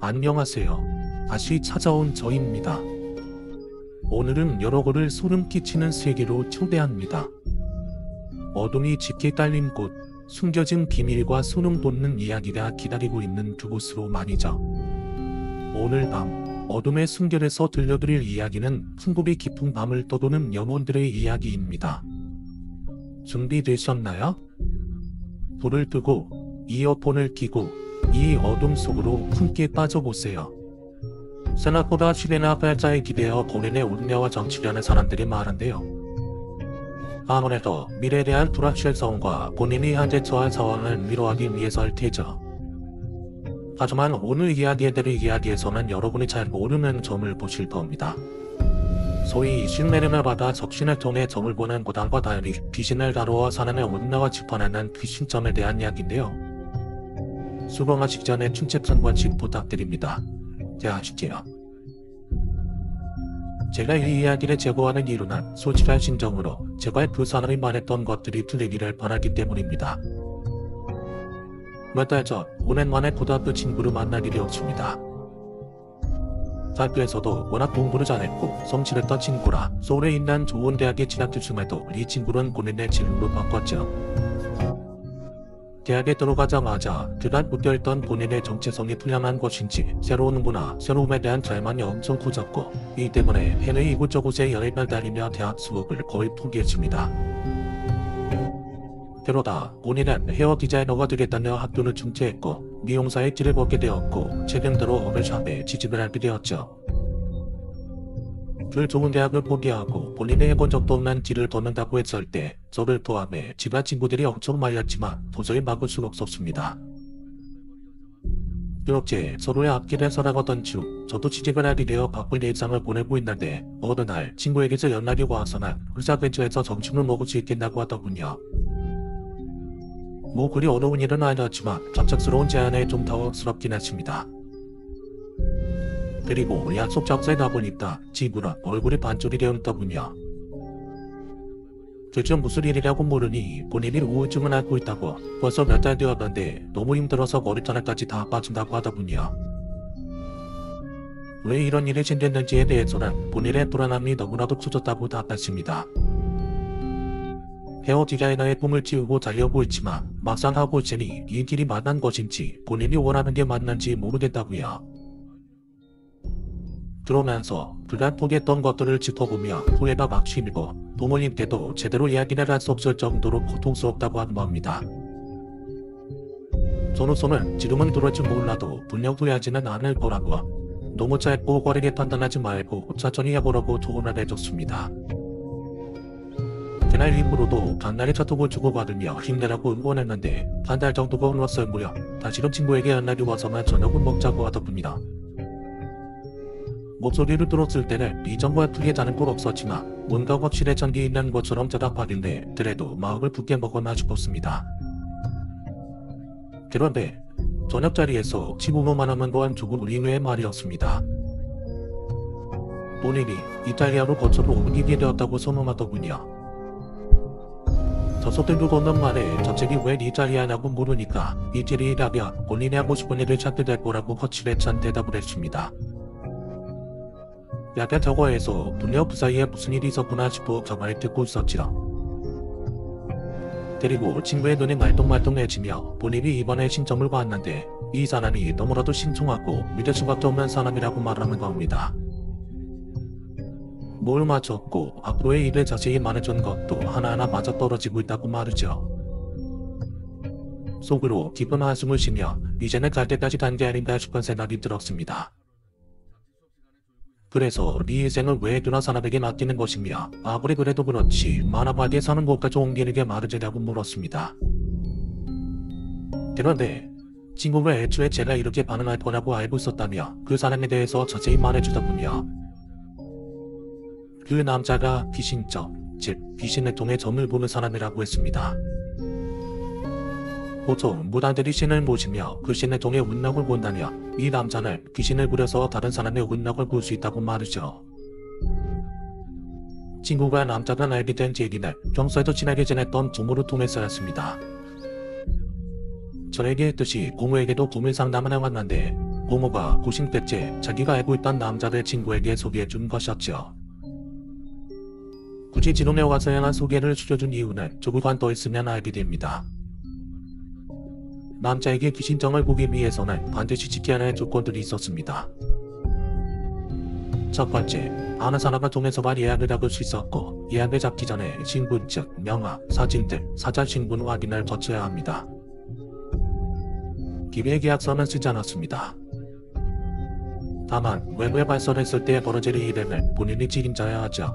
안녕하세요. 다시 찾아온 저입니다. 오늘은 여러분을 소름 끼치는 세계로 초대합니다. 어둠이 짙게 깔린 곳, 숨겨진 비밀과 소름 돋는 이야기가 기다리고 있는 그곳으로 말이죠. 오늘 밤 어둠의 숨결에서 들려드릴 이야기는 풍급이 깊은 밤을 떠도는 영혼들의 이야기입니다. 준비되셨나요? 불을 끄고 이어폰을 끼고 이 어둠 속으로 함께 빠져보세요. 생각보다 시대나 팔자에 기대어 본인의 운명과 정치려는 사람들이 많은데요. 아무래도 미래에 대한 불확실성과 본인이 현재 처한 상황을 위로하기 위해서일 테죠. 하지만 오늘 이야기해드릴 이야기에서는 여러분이 잘 모르는 점을 보실 겁니다. 소위 신내림을 받아 적신을 통해 점을 보는 고단과 달리 귀신을 다루어 사람의 운명을 짚어내는 귀신점에 대한 이야기인데요. 수긍하시기 전에 충책 한 번씩 부탁드립니다. 대하시지요. 제가 이 이야기를 제보하는 이유는 솔직한 심정으로 제발 그 사람이 말했던 것들이 틀리기를 바라기 때문입니다. 몇 달 전 오랜만에 고등학교 친구를 만날 일이 없습니다. 학교에서도 워낙 공부를 잘했고 성실했던 친구라 서울에 있는 좋은 대학에 진학할 즈음에도 이 친구는 본인의 진로를 바꿨죠. 대학에 들어가자마자 그간 묻혀있던 본인의 정체성이 풀려난 것인지 새로운 문화, 새로움에 대한 절망이 엄청 커졌고 이 때문에 해외 이곳저곳에 여행을 다니며 대학 수업을 거의 포기했습니다. 그러다 본인은 헤어 디자이너가 되겠다며 학교를 중퇴했고 미용사의 길을 걷게 되었고 최근 들어 어글샵에 취직을 하게 되었죠. 그 좋은 대학을 포기하고 본인이 해본 적도 없는 길을 걷는다고 했을 때 저를 포함해 집안 친구들이 엄청 말렸지만 도저히 막을 수가 없었습니다. 그렇게 서로의 앞길을 살아가던 중 저도 취직을 하게 되어 바쁜 일상을 보내고 있는데 어느 날 친구에게서 연락이 와서는 회사 근처에서 점심을 먹을 수 있겠다고 하더군요. 뭐 그리 어려운 일은 아니었지만 갑작스러운 제안에 좀 당황스럽긴 했습니다. 그리고 약속 장소에 가보니까 친구는 얼굴이 반쪽이 되었더군요. 대체 무슨 일이라고 모르니 본인이 우울증을 앓고 있다고 벌써 몇 달 되었는데 너무 힘들어서 머리카락까지 다 빠진다고 하더군요. 왜 이런 일이 생겼는지에 대해서는 본인의 불안함이 너무나도 커졌다고 답했습니다. 헤어 디자이너의 꿈을 키우고 달려고 했지만 막상 하고 있으니 이 길이 맞는 것인지 본인이 원하는 게 맞는지 모르겠다고요. 그러면서 그간 포기했던 것들을 짚어보며 후회가 막 심이고 부모님께도 제대로 이야기를 할 수 없을 정도로 고통스럽다고 하는 겁니다. 저로서는 지금은 그럴지 몰라도 분명 후회하지는 않을 거라고 너무 짧고 꺼리게 판단하지 말고 천천히 해보라고 조언을 해줬습니다. 그날 이후로도 간날에 카톡을 주고받으며 힘내라고 응원했는데 한 달 정도가 흘렀을 무렵 다시금 친구에게 연락이 와서만 저녁을 먹자고 하더군요. 목소리를 들었을 때는 이전과 크게 다른 건 없었지만 뭔가 확실해 전기 있는 것처럼 대답하길래 그래도 마음을 굳게 먹었나 싶었습니다. 그런데 저녁 자리에서 친구만 하면 또한 조금 의외의 말이었습니다. 본인이 이탈리아로 거쳐로 옮기게 되었다고 선언하더군요. 저속들도 걷는 말에 저책이 왜 이탈리아냐고 물으니까 이태리라면 본인이 하고 싶은 일을 찾게 될 거라고 거칠에 찬 대답을 했습니다. 약간 저거에서 분명 그 사이에 무슨 일이 있었구나 싶어 정말 듣고 있었지요. 그리고 친구의 눈이 말똥말똥해지며 본인이 이번에 신점을 봤는데 이 사람이 너무나도 신중하고 믿을 수밖에 없는 사람이라고 말하는 겁니다. 뭘 맞췄고 앞으로의 일을 자세히 말해준 것도 하나하나 맞아떨어지고 있다고 말이죠. 속으로 깊은 한숨을 쉬며 이제는 갈 때까지 간 게 아닌가 싶은 생각이 들었습니다. 그래서 네 인생을 왜 그런 사람에게 맡기는 것이며 아무리 그래도 그렇지 만화바디에 사는 것까지 옮기는 말으자냐고 물었습니다. 그런데 친구가 애초에 제가 이렇게 반응할 거라고 알고 있었다며 그 사람에 대해서 자세히 말해주더군요. 그 남자가 귀신점, 즉 귀신을 통해 점을 보는 사람이라고 했습니다. 보통 무당들이 신을 모시며 그 신을 통해 운명을 본다며 이 남자는 귀신을 부려서 다른 사람의 운명을 볼 수 있다고 말이죠. 친구가 남자가 알게 된 계기는 평소에도 친하게 지냈던 부모를 통해서였습니다. 저에게 했듯이 고모에게도 고민 상담을 해왔는데 부모가 90대째 자기가 알고 있던 남자를 친구에게 소개해준 것이었죠. 굳이 지론에 와서야만 소개를 시켜준 이유는 조금만 더 있으면 알게 됩니다. 남자에게 귀신정을 보기 위해서는 반드시 지켜야 할 조건들이 있었습니다. 첫 번째, 아는 사람을 통해서만 예약을 잡을 수 있었고, 예약을 잡기 전에 신분증, 명함, 사진 등 사전 신분 확인을 거쳐야 합니다. 기밀 계약서는 쓰지 않았습니다. 다만 외부에 발설했을 때 벌어질 일에는 본인이 책임져야 하죠.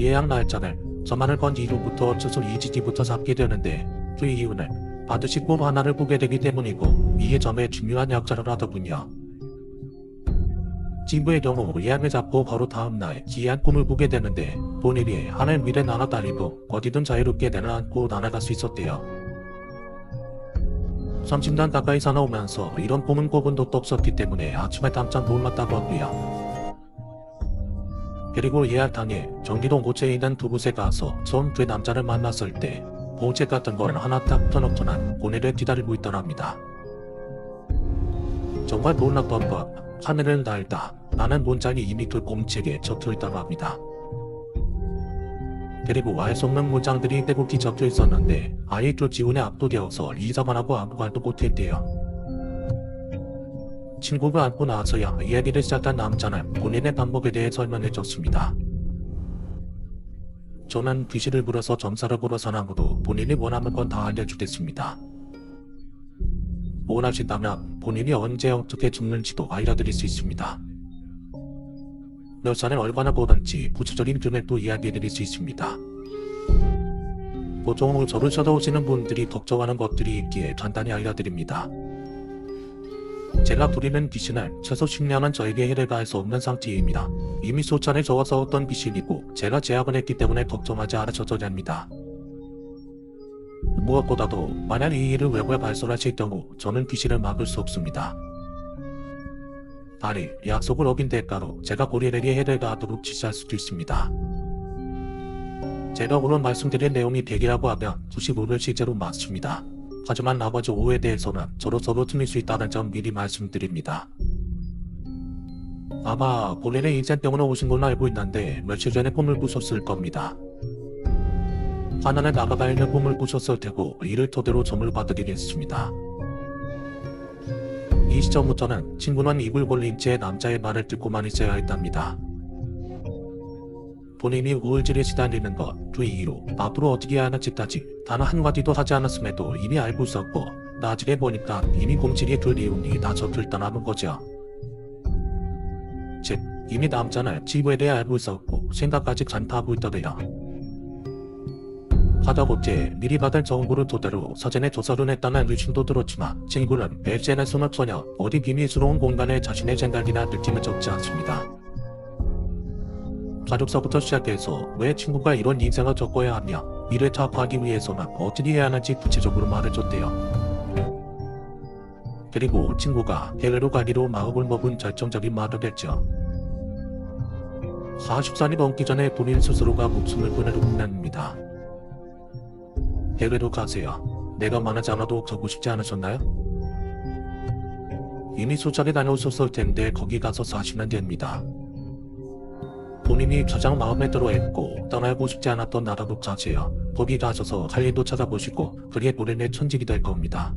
예약 날짜를 저만을 건 이후부터 최소 2주 뒤부터 잡게 되는데, 그 이유는 반드시 꿈 하나를 꾸게 되기 때문이고, 이게 점에 중요한 역할을 하더군요. 친구의 경우 예약을 잡고 바로 다음날 기이한 꿈을 꾸게 되는데, 본인이 하늘 위에 날아다니고 어디든 자유롭게 내려앉고 날아갈 수 있었대요. 30년 가까이 살아오면서 이런 꿈은 꿔본 적도 없었기 때문에 아침에 깜짝 놀랐다고 하고요. 그리고 예약 당일 경기도 고체에 있는 두 곳에 가서 처음 그 남자를 만났을 때 보호책 같은 걸 하나 딱 펴놓고는 고뇌를 기다리고 있더랍니다. 정말 놀랐던 건 하늘을 날다 라는 문장이 이미 그 공책에 적혀있다고 합니다. 그리고 알 수 없는 문장들이 빼곡히 적혀 있었는데 아예 그 지운에 압도되어서 이사만 하고 아무 말도 못했대요. 친구가 앉고 나서야 이야기를 시작한 남자는 본인의 방법에 대해 설명해줬습니다. 저는 귀신을 불어서 점사를 보러 사람으로 본인이 원하는 건 다 알려주겠습니다. 원하신다면 본인이 언제 어떻게 죽는지도 알려드릴 수 있습니다. 몇 살에 얼마나 보던지 구체적인 금액도 이야기해드릴 수 있습니다. 보통 저를 찾아오시는 분들이 걱정하는 것들이 있기에 간단히 알려드립니다. 제가 부리는 귀신은 최소 10년은 저에게 해를 가할 수 없는 상태입니다. 이미 수차례 저와 싸웠던 귀신이고 제가 제압을 했기 때문에 걱정하지 않으셔도 됩니다. 무엇보다도 만약 이 일을 외부에 발설하실 경우 저는 귀신을 막을 수 없습니다. 아니, 약속을 어긴 대가로 제가 고리에게 해를 가하도록 지시할 수도 있습니다. 제가 오늘 말씀드린 내용이 대기라고 하면 95를 실제로 맞습니다. 하지만 나머지 5에 대해서는 저로서도 틀릴 수 있다는 점 미리 말씀드립니다. 아마 본인의 인생 때문에 오신 걸로 알고 있는데 며칠 전에 꿈을 꾸셨을 겁니다. 하나는 나가가 있는 꿈을 꾸셨을 테고 이를 토대로 점을 받으리겠습니다. 이 시점부터는 친구는 입을 벌린 채 남자의 말을 듣고만 있어야 했답니다. 본인이 우울증에 시달리는 것, 그 이유로 앞으로 어떻게 해야 하는지까지 단 한마디도 하지 않았음에도 이미 알고 있었고 나중에 보니까 이미 공책에 그 내용이 다 적혀있다는 거죠. 즉, 이미 남자는 친구에 대해 알고 있었고 생각까지 간파하고 있더래요. 하다못해 미리 받은 정보를 토대로 사전에 조사를 했다는 의심도 들었지만 친구는 SNS는 전혀 어디 비밀스러운 공간에 자신의 생각이나 느낌을 적지 않습니다. 가족서부터 시작해서 왜 친구가 이런 인생을 적어야 하며 이를 타파하기 위해서는 어떻게 해야 하는지 구체적으로 말해줬대요. 그리고 친구가 해외로 가기로 마음을 먹은 결정적인 말을 했죠. 40살이 넘기 전에 본인 스스로가 목숨을 끊을 국면입니다. 해외로 가세요. 내가 말하지 않아도 가고 싶지 않으셨나요? 이미 수차례 다녀오셨을 텐데 거기 가서 사시면 됩니다. 본인이 가장 마음에 들어 했고 떠나고 싶지 않았던 나라로 가세요. 거기 가셔서 할 일도 찾아보시고 그게 본인의 천직이 될 겁니다.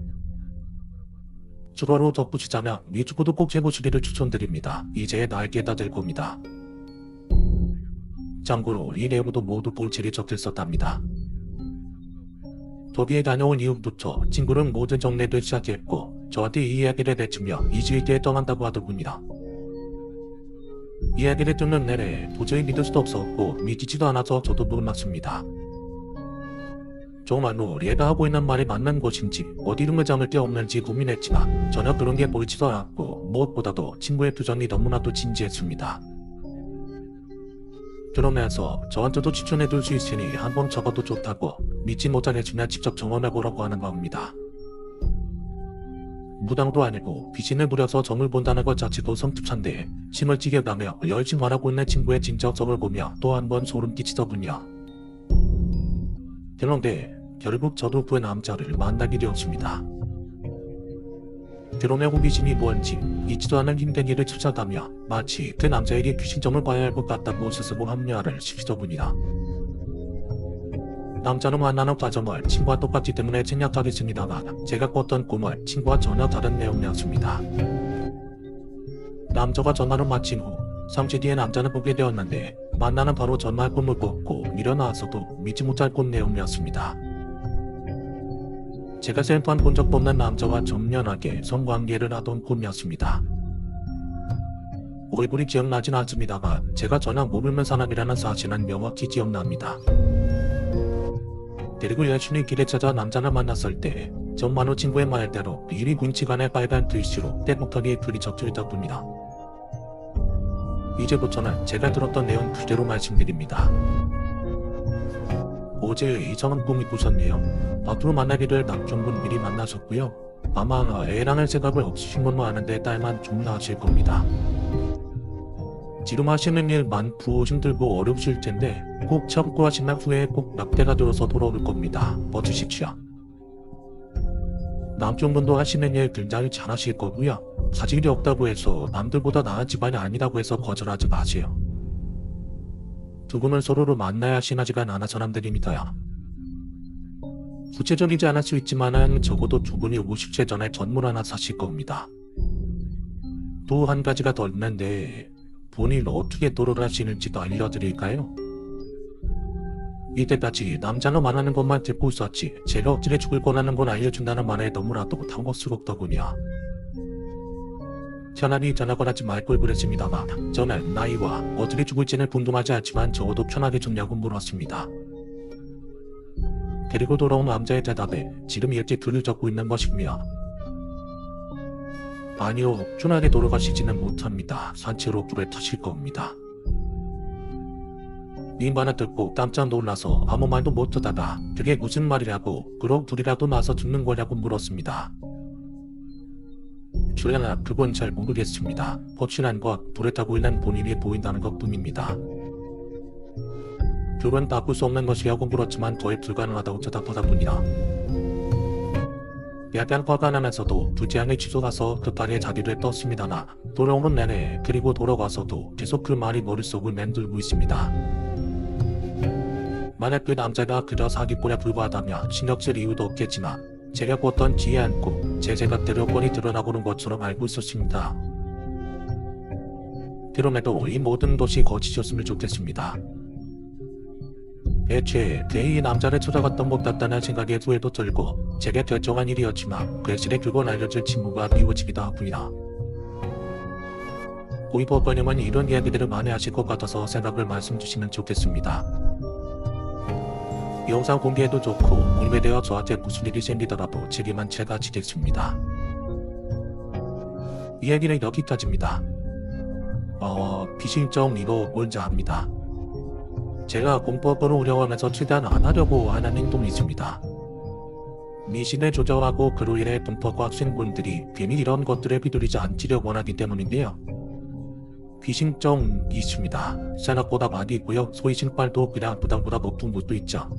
추가로 덧붙이자면 유튜브도 꼭 해보시기를 추천드립니다. 이제 날개가 될 겁니다. 참고로 이 내용도 모두 볼칠이 적혀 있었답니다. 도비에 다녀온 이후부터 친구는 모든 정리를 시작했고 저한테 이 이야기를 내주며 2주일 뒤에 떠난다고 하더군요. 이야기를 듣는 내내 도저히 믿을 수도 없었고 믿기지도 않아서 저도 놀랐습니다. 정말로 얘가 하고 있는 말이 맞는 것인지 어디 름을 잡을 데 없는지 고민했지만 전혀 그런 게 보이지도 않았고 무엇보다도 친구의 표정이 너무나도 진지했습니다. 그러면서 저한테도 추천해줄 수 있으니 한번 적어도 좋다고 믿지 못하겠으면 직접 정원해보라고 하는 겁니다. 무당도 아니고 귀신을 부려서 점을 본다는 것 자체도 성특한데 침을 찌개가며 열심히 말하고 있는 친구의 진정성을 보며 또 한 번 소름 끼치더군요. 그런데 결국 저도 그 남자를 만나게 되었습니다. 드러내고 귀신이 뭔지 잊지도 않은 힘든 일을 추적하며 마치 그 남자에게 귀신점을 봐야 할 것 같다고 스스로 합리화를 시키더군요. 남자는 만나는 과정을 친구와 똑같기 때문에 생략하겠습니다만 제가 꿨던 꿈은 친구와 전혀 다른 내용이었습니다. 남자가 전화를 마친 후 3주 뒤에 남자는 보게 되었는데 만나는 바로 전날 꿈을 꿨고 일어나서도 믿지 못할 꿈 내용이었습니다. 제가 생판 본 적도 없는 남자와 정연하게 성관계를 하던 꿈이었습니다. 얼굴이 기억나진 않습니다만 제가 전혀 모르는 사람이라는 사실은 명확히 기억납니다. 그리고 여친이 길에 찾아 남자를 만났을 때 정만호 친구의 말대로 일이 문치간에 빨간 글씨로 떼목터리에 글이 적혀있다고합니다. 이제부터는 제가 들었던 내용 그대로 말씀드립니다. 어제 이상한 꿈이 꾸셨네요. 앞으로 만나기를 남편분 미리 만나셨고요. 아마 애랑 할 생각을 없으신 건만 아는데 딸만 좀 낳으실 겁니다. 지금 하시는 일 많고 힘들고 어려우실 텐데 꼭 참고 하시면 후에 꼭 낙태가 들어서 돌아올 겁니다. 버티십시오. 남편분도 하시는 일 굉장히 잘하실 거고요. 가족이 없다고 해서 남들보다 나은 집안이 아니라고 해서 거절하지 마세요. 두 분은 서로를 만나야 친하지가 않아 사람들입니다. 구체적이지 않을 수 있지만은 적어도 두 분이 50세 전에 건물 하나 사실 겁니다. 또 한 가지가 더 있는데 본인 어떻게 돌아가시는지도 알려드릴까요? 이때까지 남자가 말하는 것만 듣고 있었지 제가 억지로 죽을 거라는 걸 알려준다는 말에 너무나도 당혹스럽더군요. 차라리 전화걸 하지 말 걸 그랬습니다만 저는 나이와 어떻게 죽을지는 궁금하지 않지만 적어도 편하게 죽냐고 물었습니다. 그리고 돌아온 남자의 대답에 지금 이렇게 글을 적고 있는 것이며 아니요, 편하게 돌아가시지는 못합니다. 산채로 불에 타실 겁니다. 이 말을 듣고 깜짝 놀라서 아무 말도 못하다가 그게 무슨 말이라고 그럼 둘이라도 나서 죽는 거냐고 물었습니다. 줄여나 그건 잘 모르겠습니다. 확실한 것 불에 타고 있는 본인이 보인다는 것 뿐입니다. 둘은 바꿀 수 없는 것이라고 물었지만 거의 불가능하다고 대답하더군요. 약간 화가 나면서도 두지안에 취소가서 급하게 자리를 떴습니다나 돌아오는 내내 그리고 돌아가서도 계속 그 말이 머릿속을 맴돌고 있습니다. 만약 그 남자가 그저 사기꾼에 불과하다면 신경 쓸 이유도 없겠지만 제가 꿨던 지혜 않고 제 생각대로 뻔히 드러나고는 것처럼 알고 있었습니다. 그럼에도 이 모든 것이 거짓이었으면 좋겠습니다. 애초에 이 남자를 찾아갔던 것 같다는 생각에 후회도 들고 제게 결정한 일이었지만 괜시리 그걸 알려줄 친구가 미워지기도 하고요. 고이버버님은 이런 이야기들을 많이 하실 것 같아서 생각을 말씀 주시면 좋겠습니다. 영상 공개해도 좋고 울게 되어 저한테 무슨 일이 생기더라도 책임은 제가 지겠습니다. 이야기는 여기까지입니다. 비신정 이거 뭔지 압니다. 제가 공법을 운영하면서 최대한 안 하려고 하는 행동이 있습니다. 미신을 조절하고 그로 인해 동포과 학생분들이 괜히 이런 것들에 비들이지 않으려고 원하기 때문인데요. 비신정이 있습니다. 생각보다 많이 있고요. 소위 신발도 그냥 부담보다 높은 것도 있죠.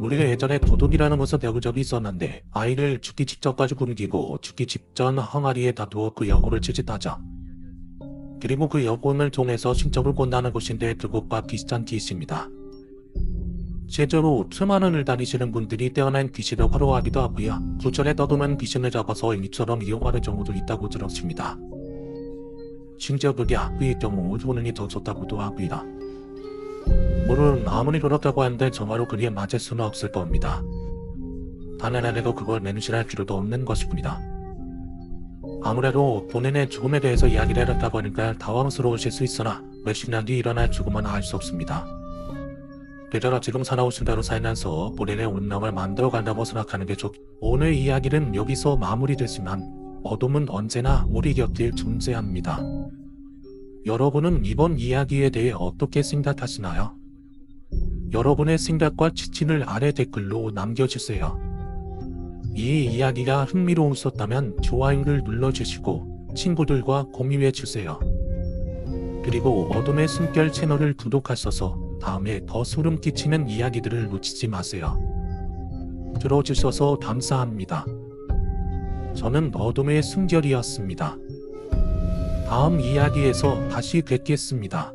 우리가 예전에 도둑이라는 것을 배운 적이 있었는데 아이를 죽기 직전까지 굶기고 죽기 직전 항아리에 다두어 그 영혼을 채집하자. 그리고 그 영혼을 통해서 신적을 건다는 것인데 그것과 비슷한 게 있습니다. 실제로 수많은 을 다니시는 분들이 떼어낸 귀신을 활용하기도 하고요. 부천에 떠도는 귀신을 잡아서 이처럼 이용하는 경우도 있다고 들었습니다. 심지어 그게 악귀의 경우 효능이 더 좋다고도 하고요. 물론 아무리 그렇다고 하는데 정말로 그게 맞을 수는 없을 겁니다. 단 하나라도 그걸 내놓으실 필요도 없는 것이군요. 아무래도 본인의 죽음에 대해서 이야기를 했다고 하니까 당황스러우실 수 있으나 몇십 년 뒤 일어날 죽음은 알 수 없습니다. 그저나 지금 살아오신 대로 살면서 본인의 운명을 만들어간다고 생각하는 게 좋고 오늘 이야기는 여기서 마무리됐지만 어둠은 언제나 우리 곁에 존재합니다. 여러분은 이번 이야기에 대해 어떻게 생각하시나요? 여러분의 생각과 지침을 아래 댓글로 남겨주세요. 이 이야기가 흥미로우셨다면 좋아요를 눌러주시고 친구들과 공유해주세요. 그리고 어둠의 숨결 채널을 구독하셔서 다음에 더 소름 끼치는 이야기들을 놓치지 마세요. 들어주셔서 감사합니다. 저는 어둠의 숨결이었습니다. 다음 이야기에서 다시 뵙겠습니다.